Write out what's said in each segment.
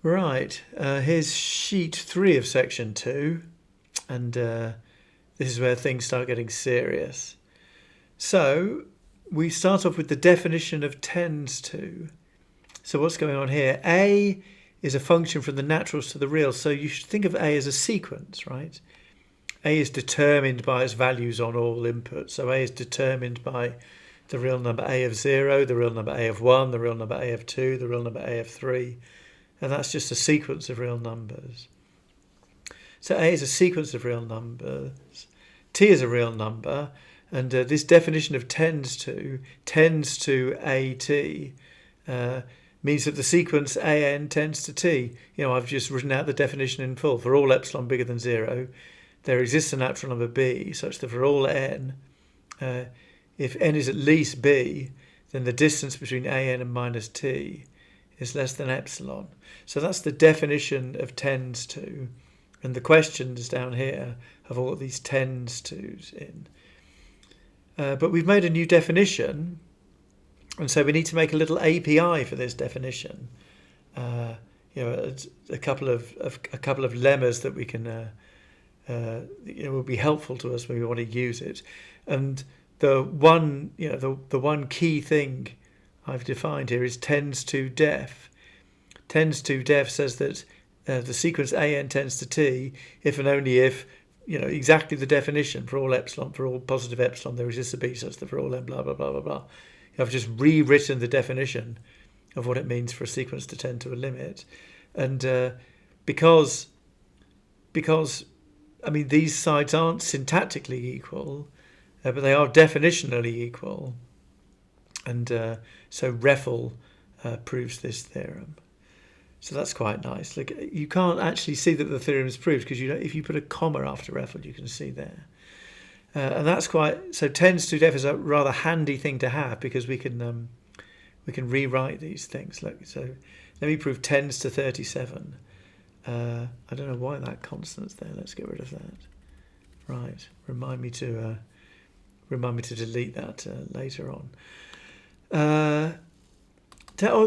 Right, here's sheet 3 of section 2, and this is where things start getting serious. So we start off with the definition of tends to. So what's going on here? A is a function from the naturals to the reals, so you should think of A as a sequence, right? A is determined by its values on all inputs, so A is determined by the real number A of 0, the real number A of 1, the real number A of 2, the real number A of 3, and that's just a sequence of real numbers. So A is a sequence of real numbers, T is a real number, and this definition of tends to AT means that the sequence AN tends to T. I've just written out the definition in full. For all epsilon bigger than 0, there exists a natural number B such that for all n, if n is at least B, then the distance between AN and minus T is less than epsilon. So that's the definition of tends to. And the questions down here have all these tends tos in. But we've made a new definition, and so we need to make a little API for this definition. A couple of lemmas that we can will be helpful to us when we want to use it. And the one key thing I've defined here is tends to def. Tends to def says that the sequence AN tends to T if and only if exactly the definition for all epsilon, for all positive epsilon, there exists a B such that for all n blah blah blah blah blah. I've just rewritten the definition of what it means for a sequence to tend to a limit, and because I mean these sides aren't syntactically equal, but they are definitionally equal, and so REFL proves this theorem. So that's quite nice. Look, you can't actually see that the theorem is proved because if you put a comma after REFL, you can see there. And that's quite so. Tends to def is a rather handy thing to have because we can rewrite these things. Look, so let me prove tends to 37. I don't know why that constant's there. Let's get rid of that. Right. Remind me to delete that later on.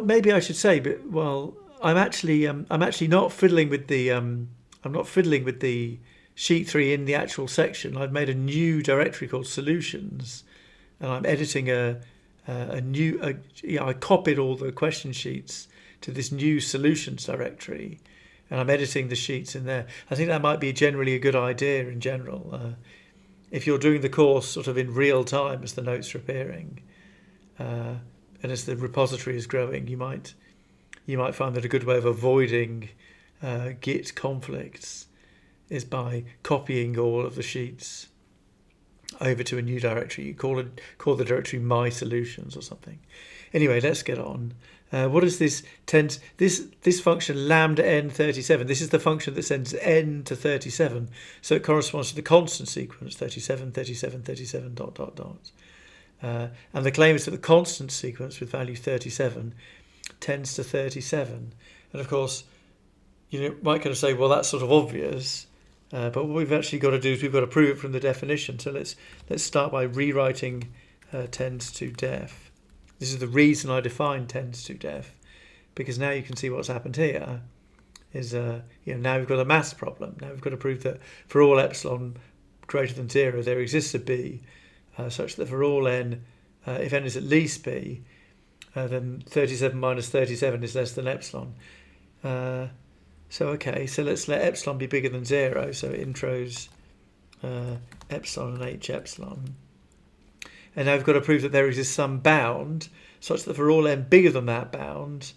Maybe I should say, but well, I'm actually not fiddling with the sheet 3 in the actual section. I've made a new directory called solutions, and I'm editing I copied all the question sheets to this new solutions directory, and I'm editing the sheets in there. I think that might be generally a good idea in general. If you're doing the course sort of in real time as the notes are appearing, and as the repository is growing, you might find that a good way of avoiding Git conflicts is by copying all of the sheets over to a new directory. You call the directory My Solutions or something. Anyway, let's get on. What is this this function lambda n 37? This is the function that sends n to 37. So it corresponds to the constant sequence 37, 37, 37, ... And the claim is that the constant sequence with value 37 tends to 37. And of course, you might kind of say, well, that's sort of obvious. But what we've actually got to do is we've got to prove it from the definition. So let's start by rewriting tends to def. This is the reason I defined tends to def, because now you can see what's happened here is now we've got a maths problem. Now we've got to prove that for all epsilon greater than 0 there exists a B such that for all n, if n is at least B, then 37 minus 37 is less than epsilon. So let's let epsilon be bigger than 0. So intros epsilon and h epsilon. And now we've got to prove that there exists some bound such that for all n bigger than that bound,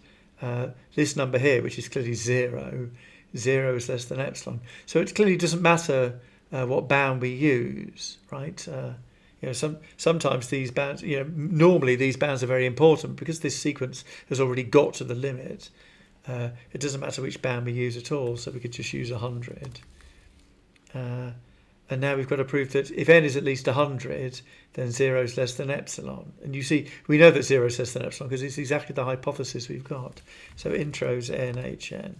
this number here, which is clearly 0 is less than epsilon. So it clearly doesn't matter what bound we use, right? Sometimes these bounds, normally these bounds are very important because this sequence has already got to the limit. It doesn't matter which bound we use at all, so we could just use 100. And now we've got to prove that if n is at least 100, then 0 is less than epsilon. And you see, we know that 0 is less than epsilon because it's exactly the hypothesis we've got. So intros nhn.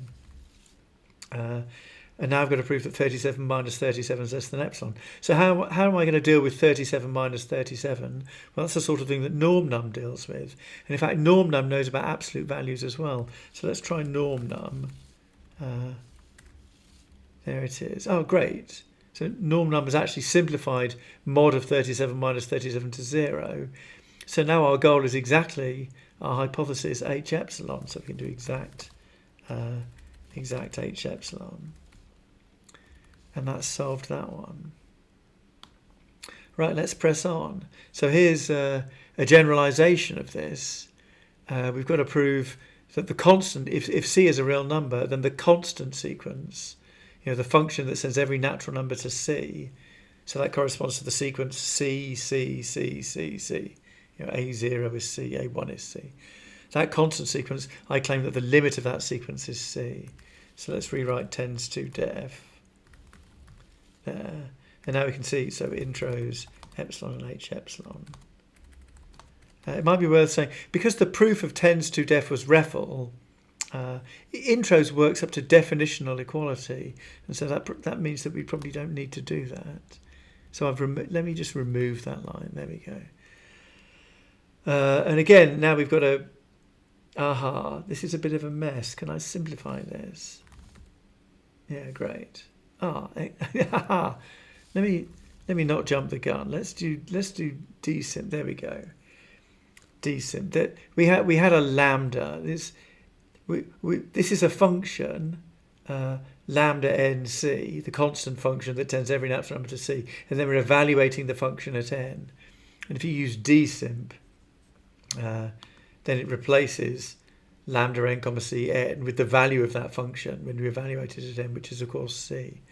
And now I've got to prove that 37 minus 37 is less than epsilon. So how am I going to deal with 37 minus 37? Well, that's the sort of thing that normnum deals with. And in fact, normnum knows about absolute values as well. So let's try normnum. There it is. Oh, great. So norm number is actually simplified mod of 37 minus 37 to 0. So now our goal is exactly our hypothesis h epsilon. So we can do exact h epsilon. And that's solved that one. Right, let's press on. So here's a generalization of this. We've got to prove that the constant, if c is a real number, then the constant sequence, the function that sends every natural number to c, so that corresponds to the sequence c, c, c, c, c. A0 is c, A1 is c. That constant sequence, I claim that the limit of that sequence is c. So let's rewrite tends to def. There. And now we can see, so intros, epsilon and h epsilon. It might be worth saying, because the proof of tends to def was REFL, intros works up to definitional equality, and so that means that we probably don't need to do that. So let me just remove that line. There we go. And again, now we've got this is a bit of a mess. Can I simplify this? Yeah, great. Let me not jump the gun. Let's do dsim. There we go. Dsim. That we had a lambda. This is a function, lambda n c, the constant function that tends every natural number to c, and then we're evaluating the function at n. And if you use dsim, then it replaces lambda n comma c n with the value of that function when we evaluate it at n, which is of course c.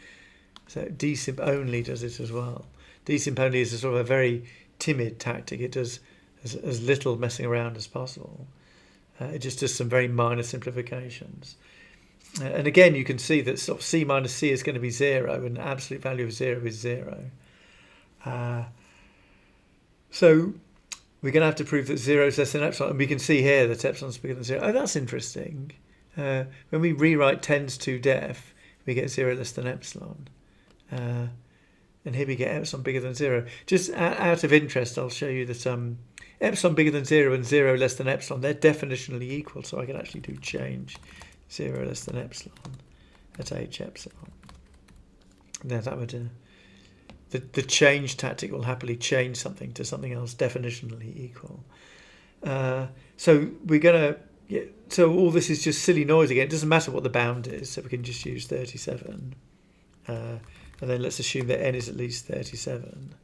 So dsimp only does it as well. Dsimp only is a sort of a very timid tactic. It does as little messing around as possible. It just does some very minor simplifications. And again, you can see that sort of c minus c is going to be 0, and the absolute value of 0 is 0. So we're going to have to prove that 0 is less than epsilon. And we can see here that epsilon is bigger than 0. Oh, that's interesting. When we rewrite tends to def, we get 0 less than epsilon. And here we get epsilon bigger than 0. Just out of interest, I'll show you that epsilon bigger than 0 and 0 less than epsilon, they're definitionally equal. So I can actually do change 0 less than epsilon at h epsilon. There, that would the change tactic will happily change something to something else definitionally equal. So we're going to, so all this is just silly noise again. It doesn't matter what the bound is, so we can just use 37. And then let's assume that n is at least 37.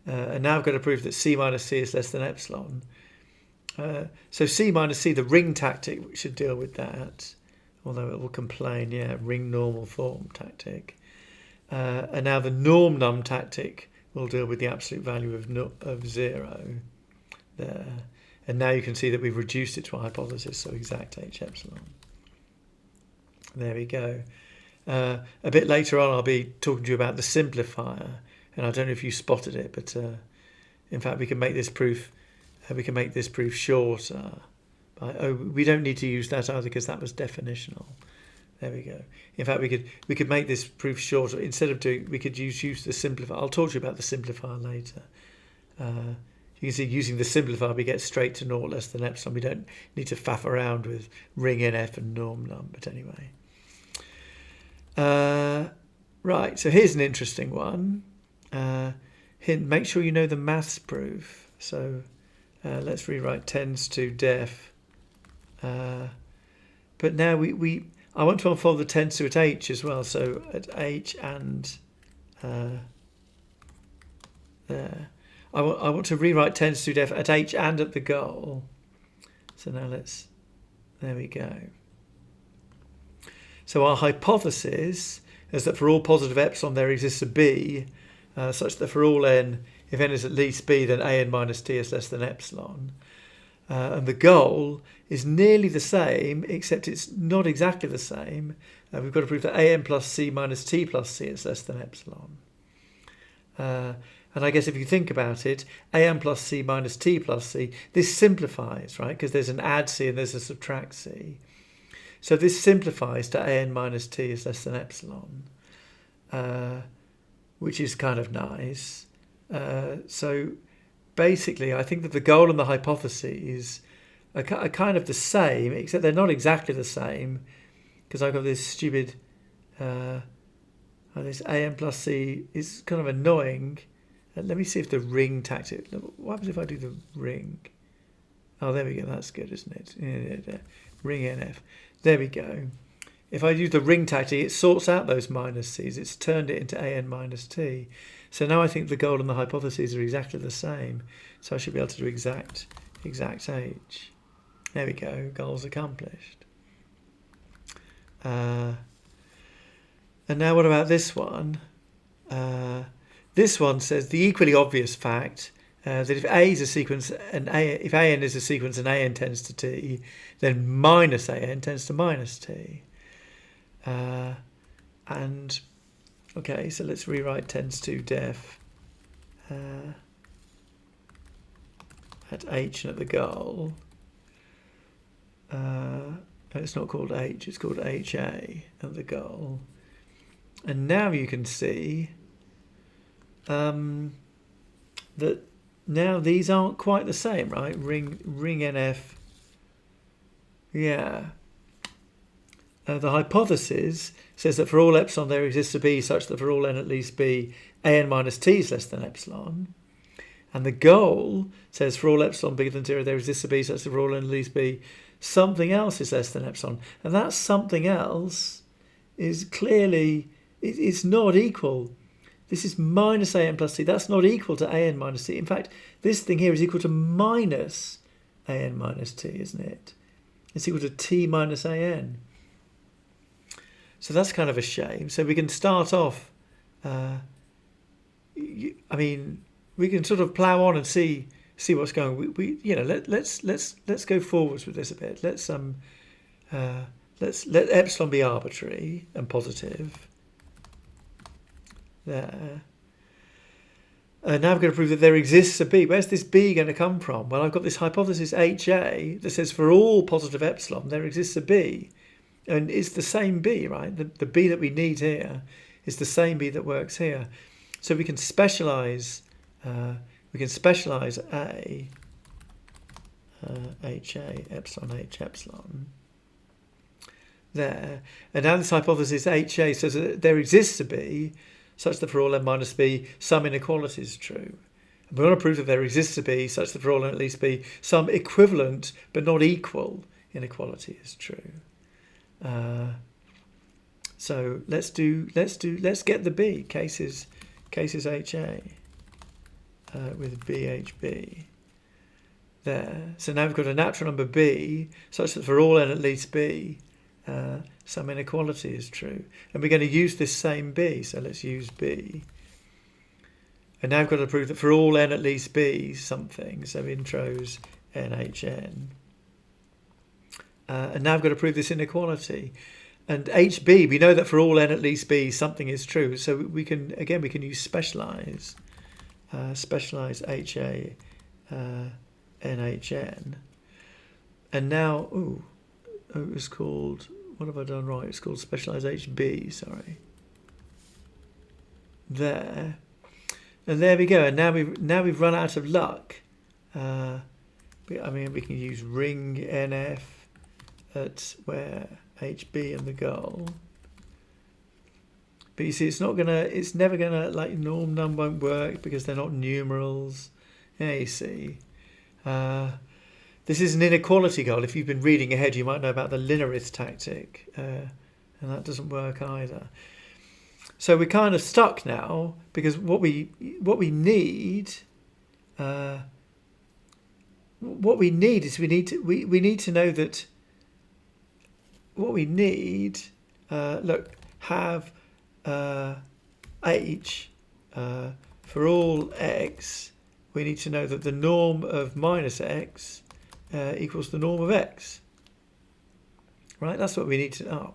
And now I've got to prove that c minus c is less than epsilon. So c minus c, the ring tactic, should deal with that, although it will complain, ring normal form tactic. And now the norm num tactic will deal with the absolute value of 0 there. And now you can see that we've reduced it to a hypothesis, so exact h epsilon. There we go. A bit later on, I'll be talking to you about the simplifier, and I don't know if you spotted it, but in fact, we can make this proof. Shorter. We don't need to use that either because that was definitional. There we go. In fact, we could make this proof shorter. Instead of we could use the simplifier. I'll talk to you about the simplifier later. You can see using the simplifier, we get straight to 0 less than epsilon. We don't need to faff around with ring nf and norm num. But anyway. Right, so here's an interesting one. Hint, make sure you know the maths proof. So let's rewrite tends to def. But now I want to unfold the tends to at h as well. So at h and there. I want to rewrite tends to def at h and at the goal. So now there we go. So our hypothesis is that for all positive epsilon there exists a b, such that for all n, if n is at least b, then an minus t is less than epsilon. And the goal is nearly the same, except it's not exactly the same. We've got to prove that an plus c minus t plus c is less than epsilon. And I guess if you think about it, an plus c minus t plus c, this simplifies, right? Because there's an add c and there's a subtract c. So this simplifies to an minus t is less than epsilon, which is kind of nice. So basically, I think that the goal and the hypotheses are kind of the same, except they're not exactly the same. because I've got this stupid, this an plus c is kind of annoying. Let me see if the ring tactic, what happens if I do the ring? Oh, there we go, that's good, isn't it? Yeah. Ring NF. There we go. If I use the ring tactic, it sorts out those minus c's. It's turned it into an minus t. So now I think the goal and the hypotheses are exactly the same. So I should be able to do exact h. There we go, goals accomplished. And now what about this one? This one says the equally obvious fact that if A is a sequence and if AN is a sequence and AN tends to T, then minus AN tends to minus T. And okay, so let's rewrite tends to def at H and at the goal. And it's not called H, it's called HA at the goal. And now you can see that now these aren't quite the same, right? Ring NF. Yeah. The hypothesis says that for all epsilon there exists a B such that for all n at least B, an minus t is less than epsilon. And the goal says for all epsilon bigger than 0 there exists a B such that for all n at least B, something else is less than epsilon. And that something else is clearly, it's not equal. This is minus an plus t. That's not equal to an minus t. In fact, this thing here is equal to minus an minus t, isn't it? It's equal to t minus an. So that's kind of a shame. So we can start off, I mean, we can sort of plough on and see what's going. We you know, let's go forwards with this a bit. Let's let epsilon be arbitrary and positive. There. Now I've got to prove that there exists a B. Where's this B going to come from? Well, I've got this hypothesis HA that says for all positive epsilon there exists a B. And it's the same B, right? The B that we need here is the same B that works here. So we can specialize A, HA, epsilon, H, epsilon. There. And now this hypothesis HA says that there exists a B such that for all n minus B, some inequality is true. And we want to prove that there exists a B such that for all n at least B, some equivalent but not equal inequality is true. So let's get the B cases HA with BHB there. So now we've got a natural number B such that for all n at least B, some inequality is true. And we're going to use this same B, so let's use B. And now I've got to prove that for all n at least B something, so intros NHN. And now I've got to prove this inequality. And HB, we know that for all n at least B something is true, so we can use specialize HA NHN. And now, it was called, what have I done right? It's called specialize HB, sorry. There. And there we go. And now we've run out of luck. I mean, we can use ring NF at where HB and the goal. But you see, it's never gonna, like, norm num won't work because they're not numerals. Yeah, you see. This is an inequality goal. If you've been reading ahead, you might know about the linearith tactic, and that doesn't work either. So we're kind of stuck now because what we need is we need to know that what we need. Look, have H for all x. We need to know that the norm of minus x equals the norm of x. Right, that's what we need to know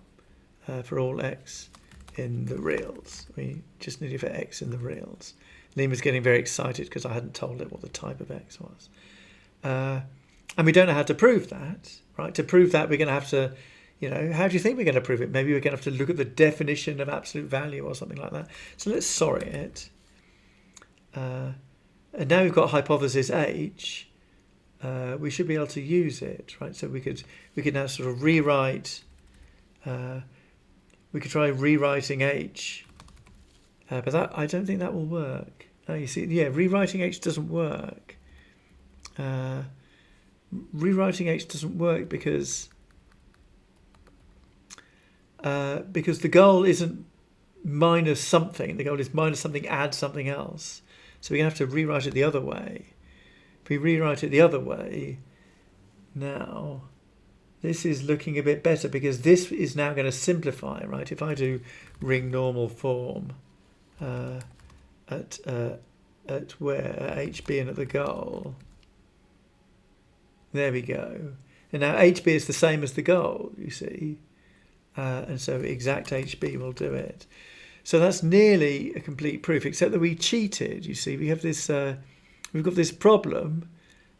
for all x in the reals. We just need it for x in the reals. Lima's getting very excited because I hadn't told it what the type of x was. And we don't know how to prove that, right? To prove that, we're going to have to, how do you think we're going to prove it? Maybe we're going to have to look at the definition of absolute value or something like that. So let's sorry it. And now we've got hypothesis H. We should be able to use it, right? So we could now sort of rewrite We could try rewriting H, but that I don't think that will work. You see, yeah, rewriting H doesn't work. Rewriting H doesn't work because the goal isn't minus something. The goal is minus something, add something else. So we're going to have to rewrite it the other way. If we rewrite it the other way, now this is looking a bit better because this is now going to simplify, right? If I do ring normal form at where at HB and at the goal, there we go. And now HB is the same as the goal, you see, and so exact HB will do it. So that's nearly a complete proof, except that we cheated. You see, we have this, we've got this problem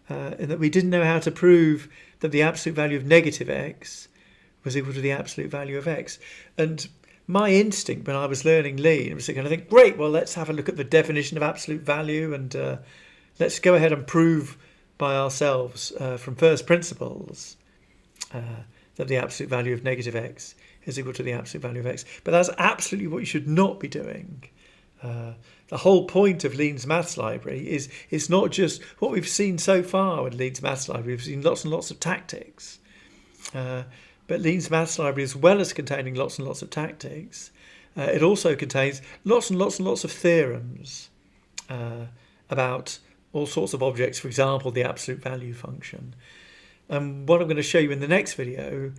in that we didn't know how to prove that the absolute value of negative x was equal to the absolute value of x. And my instinct when I was learning Lean was to kind of think, great, well, let's have a look at the definition of absolute value and let's go ahead and prove by ourselves from first principles that the absolute value of negative x is equal to the absolute value of x. But that's absolutely what you should not be doing. The whole point of Lean's Maths Library is it's not just what we've seen so far with Lean's Maths Library. We've seen lots and lots of tactics. But Lean's Maths Library, as well as containing lots and lots of tactics, it also contains lots and lots and lots of theorems about all sorts of objects, for example, the absolute value function. And what I'm going to show you in the next video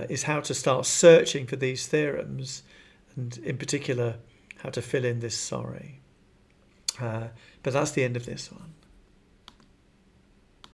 is how to start searching for these theorems, and in particular, how to fill in this sorry. But that's the end of this one.